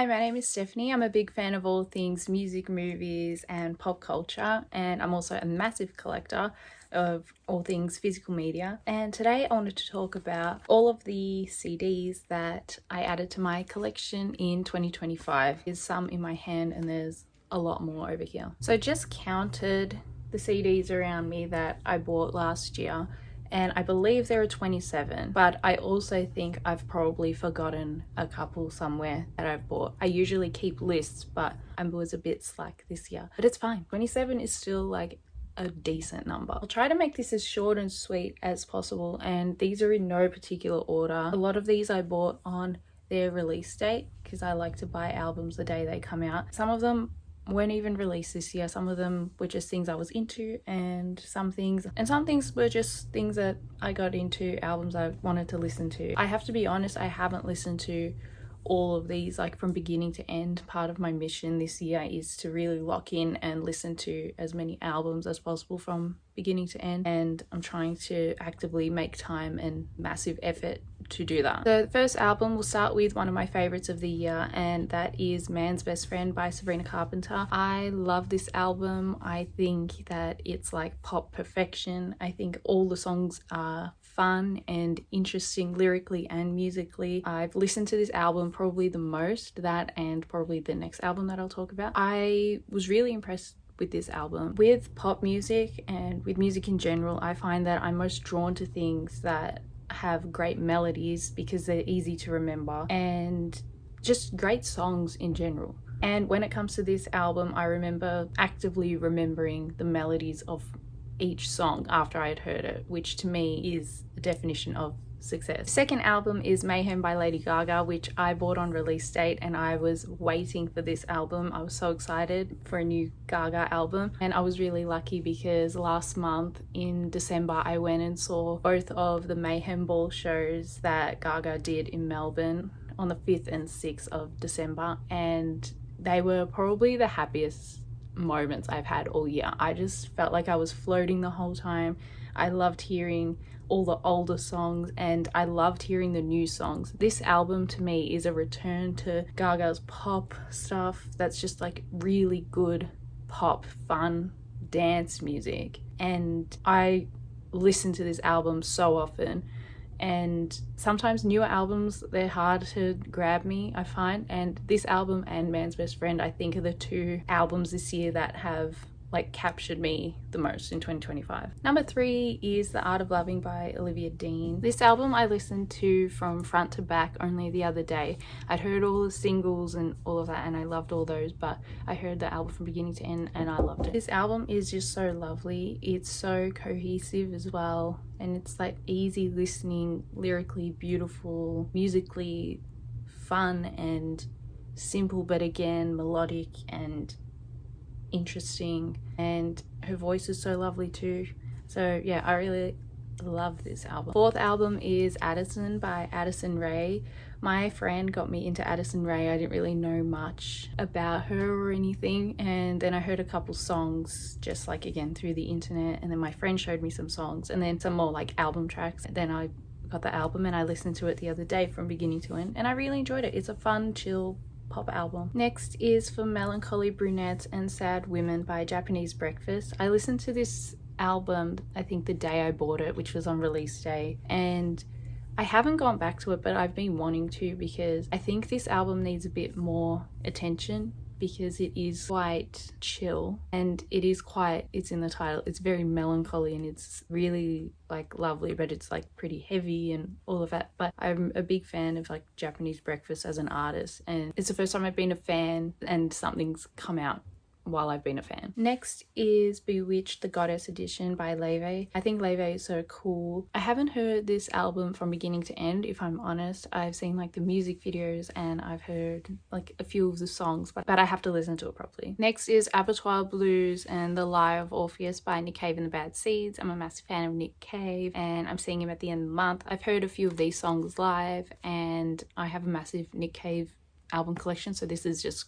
Hi, my name is Stephanie. I'm a big fan of all things music, movies, and pop culture, and I'm also a massive collector of all things physical media. And today I wanted to talk about all of the CDs that I added to my collection in 2025. There's some in my hand, and there's a lot more over here. So I just counted the CDs around me that I bought last year, and I believe there are 27, but I also think I've probably forgotten a couple somewhere that I've bought. I usually keep lists, but I was a bit slack this year, but it's fine. 27 is still like a decent number. I'll try to make this as short and sweet as possible, and these are in no particular order. A lot of these I bought on their release date because I like to buy albums the day they come out. Some of them weren't even released this year. Some of them were just things I was into, and some things were just things that I got into, albums I wanted to listen to. I have to be honest, I haven't listened to all of these like from beginning to end. Part of my mission this year is to really lock in and listen to as many albums as possible from beginning to end, and I'm trying to actively make time and massive effort to do that. So the first album, we'll start with one of my favorites of the year, and that is Man's Best Friend by Sabrina Carpenter. I love this album. I think that it's like pop perfection. I think all the songs are fun and interesting lyrically and musically. I've listened to this album probably the most, that and probably the next album that I'll talk about. I was really impressed with this album. With pop music and with music in general, I find that I'm most drawn to things that have great melodies because they're easy to remember, and just great songs in general. And when it comes to this album, I remember actively remembering the melodies of each song after I had heard it, which to me is the definition of success. The second album is Mayhem by Lady Gaga, which I bought on release date, and I was waiting for this album. I was so excited for a new Gaga album, and I was really lucky because last month in December I went and saw both of the Mayhem Ball shows that Gaga did in Melbourne on the 5th and 6th of December, and they were probably the happiest moments I've had all year. I just felt like I was floating the whole time. I loved hearing all the older songs, and I loved hearing the new songs. This album to me is a return to Gaga's pop stuff that's just like really good pop, fun dance music, and I listen to this album so often. And sometimes newer albums, they're hard to grab me, I find, and this album and Man's Best Friend, I think, are the two albums this year that have like captured me the most in 2025. Number 3 is The Art of Loving by Olivia Dean. This album I listened to from front to back only the other day. I'd heard all the singles and all of that, and I loved all those, but I heard the album from beginning to end and I loved it. This album is just so lovely. It's so cohesive as well, and it's like easy listening, lyrically beautiful, musically fun and simple, but again melodic and interesting, and her voice is so lovely too. So yeah, I really love this album. Fourth album is Addison by Addison Rae. My friend got me into Addison Rae. I didn't really know much about her or anything, and then I heard a couple songs just like again through the internet, and then my friend showed me some songs and then some more like album tracks, and then I got the album and I listened to it the other day from beginning to end, and I really enjoyed it. It's a fun, chill pop album. Next is For Melancholy Brunettes and Sad Women by Japanese Breakfast. I listened to this album I think the day I bought it, which was on release day, and I haven't gone back to it, but I've been wanting to because I think this album needs a bit more attention because it is quite chill, and it's in the title, it's very melancholy and it's really like lovely, but it's like pretty heavy and all of that. But I'm a big fan of like Japanese Breakfast as an artist, and it's the first time I've been a fan and something's come out while I've been a fan. Next is Bewitched, the Goddess Edition by Leve. I think Leve is so cool. I haven't heard this album from beginning to end, if I'm honest. I've seen like the music videos and I've heard like a few of the songs, but I have to listen to it properly. Next is Abattoir Blues and The Lie of Orpheus by Nick Cave and the Bad Seeds. I'm a massive fan of Nick Cave and I'm seeing him at the end of the month. I've heard a few of these songs live, and I have a massive Nick Cave album collection, so this is just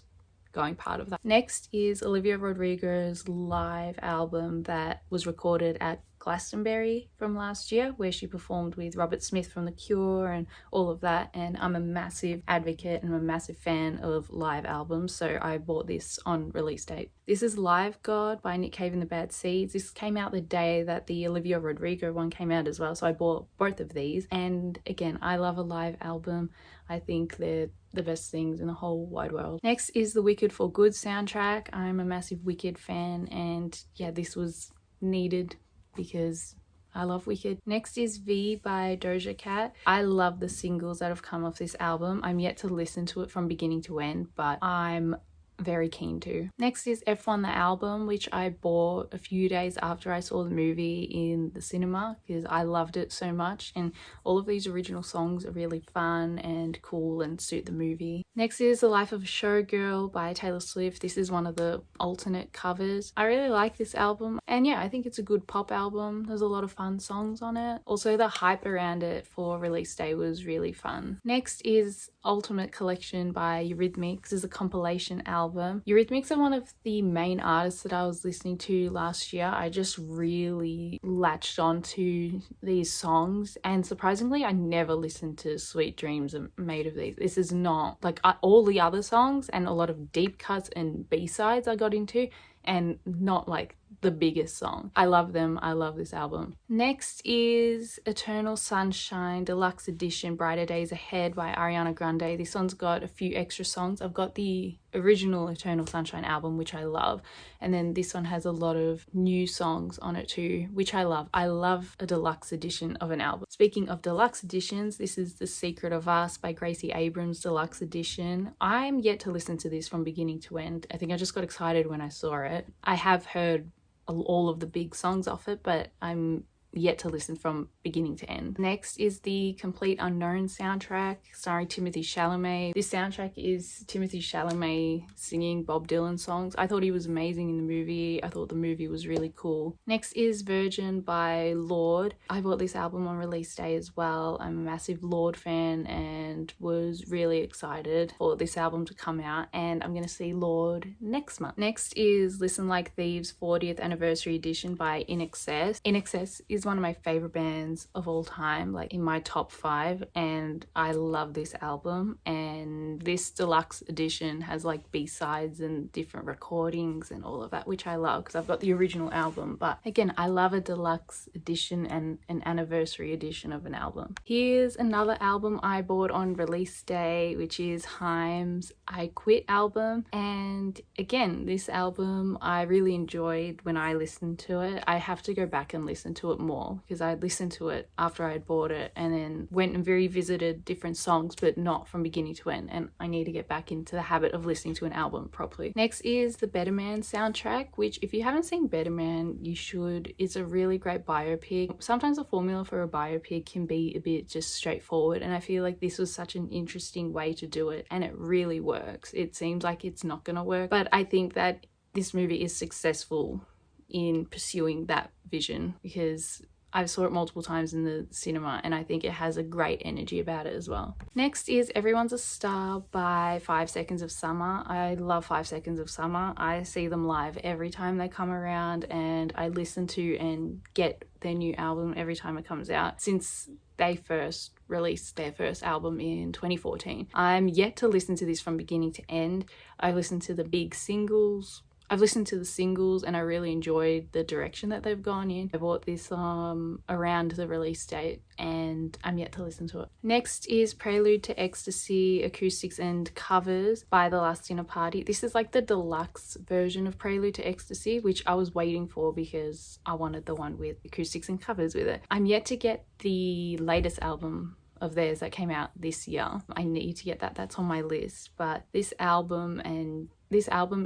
going part of that. Next is Olivia Rodrigo's live album that was recorded at Glastonbury from last year, where she performed with Robert Smith from The Cure and all of that. And I'm a massive advocate and I'm a massive fan of live albums, so I bought this on release date. This is Live God by Nick Cave and the Bad Seeds. This came out the day that the Olivia Rodrigo one came out as well, so I bought both of these. And again, I love a live album. I think they're the best things in the whole wide world. Next is the Wicked for Good soundtrack. I'm a massive Wicked fan, and yeah, this was needed because I love Wicked. Next is V by Doja Cat. I love the singles that have come off this album. I'm yet to listen to it from beginning to end, but I'm very keen to. Next is F1 the album, which I bought a few days after I saw the movie in the cinema because I loved it so much, and all of these original songs are really fun and cool and suit the movie. Next is The Life of a Showgirl by Taylor Swift. This is one of the alternate covers. I really like this album, and yeah, I think it's a good pop album. There's a lot of fun songs on it. Also, the hype around it for release day was really fun. Next is Ultimate Collection by Eurythmics. This is a compilation album. Eurythmics are one of the main artists that I was listening to last year. I just really latched onto these songs, and surprisingly I never listened to Sweet Dreams Are Made of These. This is not like all the other songs, and a lot of deep cuts and B-sides I got into, and not like the biggest song. I love them. I love this album. Next is Eternal Sunshine Deluxe Edition Brighter Days Ahead by Ariana Grande. This one's got a few extra songs. I've got the original Eternal Sunshine album, which I love, and then this one has a lot of new songs on it too, which I love. I love a deluxe edition of an album. Speaking of deluxe editions, this is The Secret of Us by Gracie Abrams Deluxe Edition. I'm yet to listen to this from beginning to end. I think I just got excited when I saw it. I have heard all of the big songs off it, but I'm yet to listen from beginning to end. Next is the Complete Unknown soundtrack starring Timothée Chalamet. This soundtrack is Timothée Chalamet singing Bob Dylan songs. I thought he was amazing in the movie. I thought the movie was really cool. Next is Virgin by Lorde. I bought this album on release day as well. I'm a massive Lorde fan and was really excited for this album to come out, and I'm going to see Lorde next month. Next is Listen Like Thieves 40th Anniversary Edition by INXS. INXS is one of my favorite bands of all time, like in my top 5, and I love this album. And this deluxe edition has like B-sides and different recordings and all of that, which I love because I've got the original album. But again, I love a deluxe edition and an anniversary edition of an album. Here's another album I bought on release day, which is Haim's I Quit album. And again, this album I really enjoyed when I listened to it. I have to go back and listen to it more because I listened to it after I had bought it and then went and revisited different songs, but not from beginning to end, and I need to get back into the habit of listening to an album properly. Next is the Better Man soundtrack, which if you haven't seen Better Man, you should. It's a really great biopic. Sometimes the formula for a biopic can be a bit just straightforward, and I feel like this was such an interesting way to do it, and it really works. It seems like it's not gonna work, but I think that this movie is successful in pursuing that vision because I saw it multiple times in the cinema and I think it has a great energy about it as well. Next is Everyone's a Star by 5 Seconds of Summer. I love 5 Seconds of Summer. I see them live every time they come around, and I listen to and get their new album every time it comes out since they first released their first album in 2014. I'm yet to listen to this from beginning to end. I listened to the big singles. I've listened to the singles and I really enjoyed the direction that they've gone in. I bought this around the release date and I'm yet to listen to it. Next is Prelude to Ecstasy Acoustics and Covers by The Last Dinner Party. This is like the deluxe version of Prelude to Ecstasy, which I was waiting for because I wanted the one with acoustics and covers with it. I'm yet to get the latest album of theirs that came out this year. I need to get that. That's on my list. But this album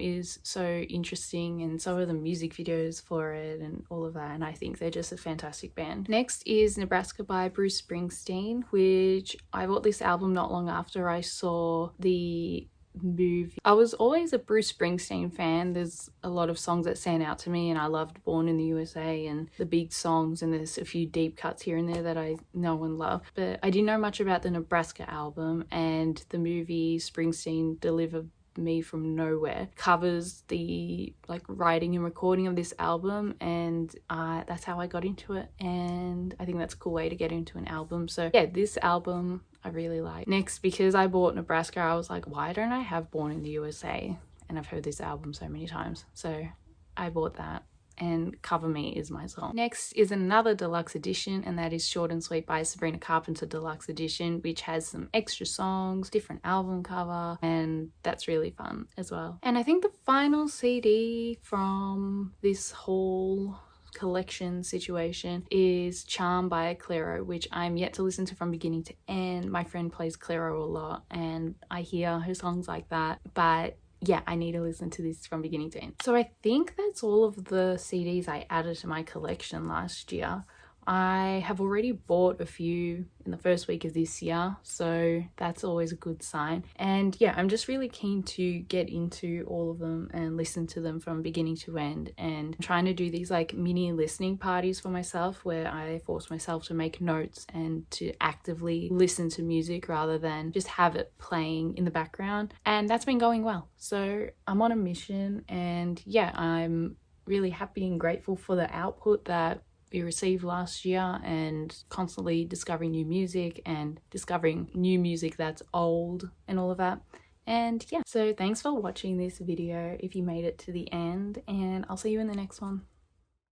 is so interesting, and so are the music videos for it and all of that, and I think they're just a fantastic band. Next is Nebraska by Bruce Springsteen, which I bought this album not long after I saw the movie. I was always a Bruce Springsteen fan. There's a lot of songs that stand out to me, and I loved Born in the USA and the big songs, and there's a few deep cuts here and there that I know and love. But I didn't know much about the Nebraska album, and the movie Springsteen delivered me from nowhere, covers the like writing and recording of this album, and that's how I got into it. And I think that's a cool way to get into an album. So yeah, this album I really like. Next, because I bought Nebraska, I was like, why don't I have Born in the USA? And I've heard this album so many times, so I bought that. And Cover Me is my song. Next is another deluxe edition, and that is Short and Sweet by Sabrina Carpenter Deluxe Edition, which has some extra songs, different album cover, and that's really fun as well. And I think the final CD from this whole collection situation is Charm by Clairo, which I'm yet to listen to from beginning to end. My friend plays Clairo a lot and I hear her songs like that, but yeah, I need to listen to this from beginning to end. So I think that's all of the CDs I added to my collection last year. I have already bought a few in the first week of this year, so that's always a good sign. And yeah, I'm just really keen to get into all of them and listen to them from beginning to end, and I'm trying to do these like mini listening parties for myself where I force myself to make notes and to actively listen to music rather than just have it playing in the background. And that's been going well. So I'm on a mission, and yeah, I'm really happy and grateful for the output that we received last year, and constantly discovering new music and discovering new music that's old and all of that. And yeah, so thanks for watching this video if you made it to the end, and I'll see you in the next one.